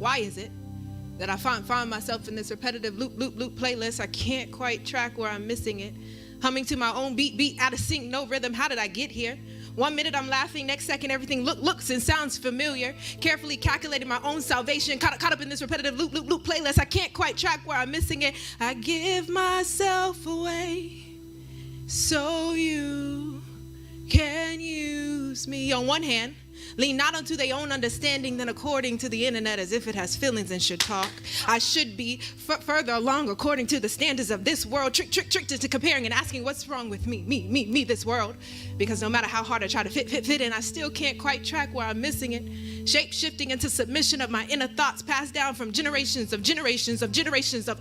Why is it that I find myself in this repetitive loop playlist? I can't quite track where I'm missing it. Humming to my own beat, out of sync, no rhythm. How did I get here? 1 minute I'm laughing, next second everything looks and sounds familiar. Carefully calculating my own salvation, caught up in this repetitive loop playlist. I can't quite track where I'm missing it. I give myself away so you can use me. On one hand, lean not unto their own understanding, then according to the internet as if it has feelings and should talk. I should be further along according to the standards of this world, tricked into comparing and asking what's wrong with me, this world. Because no matter how hard I try to fit in, I still can't quite track where I'm missing it. Shape-shifting into submission of my inner thoughts passed down from generations of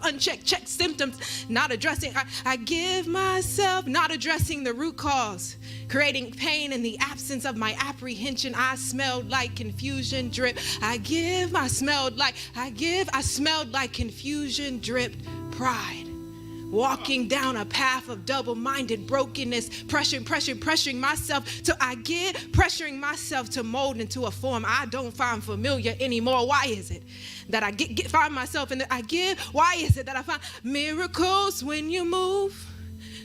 unchecked symptoms, not addressing. I give myself, not addressing the root cause, creating pain in the absence of my apprehension. I smelled like confusion drip. I smelled like confusion dripped pride. Walking down a path of double-minded brokenness, pressuring myself to mold into a form I don't find familiar anymore. Why is it that I find myself in why is it that I find miracles when you move?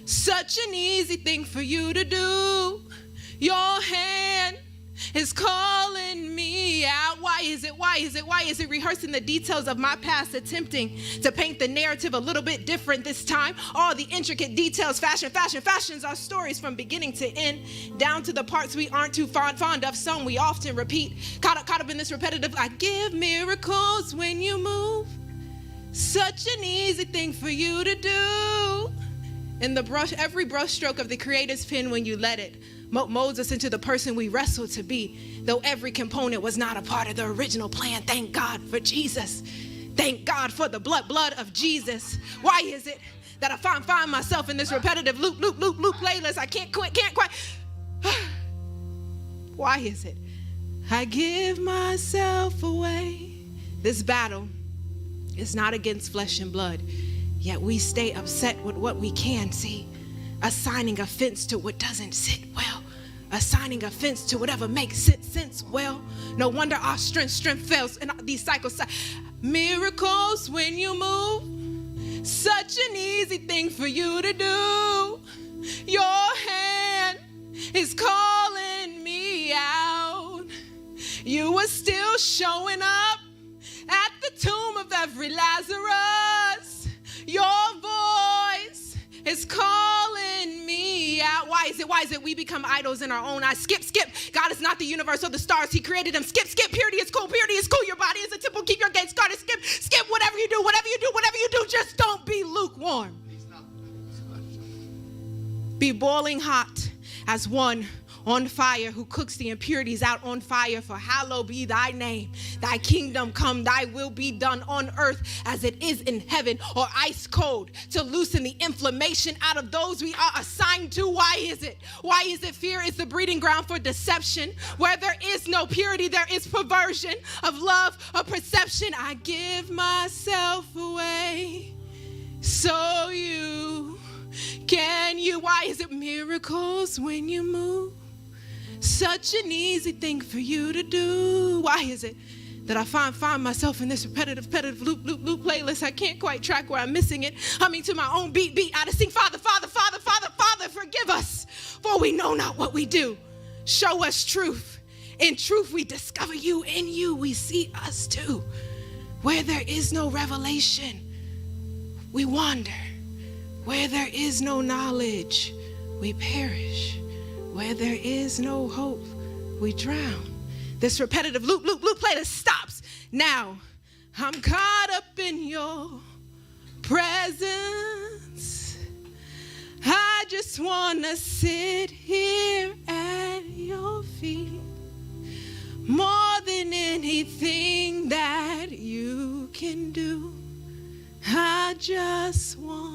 Such an easy thing for you to do. Your hand is calling me out. Why is it rehearsing the details of my past, attempting to paint the narrative a little bit different this time? All the intricate details, fashions our stories from beginning to end, down to the parts we aren't too fond of, some we often repeat. Caught up in this repetitive, I give miracles when you move. Such an easy thing for you to do. In every brush stroke of the Creator's pen, when you let it, molds us into the person we wrestle to be, though every component was not a part of the original plan. Thank God for Jesus. Thank God for the blood of Jesus. Why is it that I find myself in this repetitive loop playlist? I can't quite. Why is it I give myself away? This battle is not against flesh and blood, yet we stay upset with what we can see, assigning offense to what doesn't sit well, assigning offense to whatever makes sense well. No wonder our strength fails in these cycles. Miracles when you move, such an easy thing for you to do. Your hand is calling me out. You are still showing up at the tomb of every Lazarus. Your voice is calling me out. Why is it we become idols in our own eyes? Skip. God is not the universe or the stars. He created them. Skip. Purity is cool. Your body is a temple. Keep your gates guarded. Skip whatever you do. Just don't be lukewarm. Be boiling hot as one on fire who cooks the impurities out on fire. For hallowed be thy name. Thy kingdom come, thy will be done on earth as it is in heaven. Or ice cold to loosen the inflammation out of those we are assigned to. Why is it fear is the breeding ground for deception? Where there is no purity, there is perversion of love, of perception. I give myself away so you can you. Why is it miracles when you move? Such an easy thing for you to do. Why is it that I find myself in this repetitive loop playlist? I can't quite track where I'm missing it. Humming to my own beat out of sync. Father, forgive us, for we know not what we do. Show us truth. In truth we discover you. In you we see us too. Where there is no revelation, we wander. Where there is no knowledge, we perish. Where there is no hope, we drown. This repetitive loop playlist stops. Now, I'm caught up in your presence. I just want to sit here at your feet. More than anything that you can do, I just want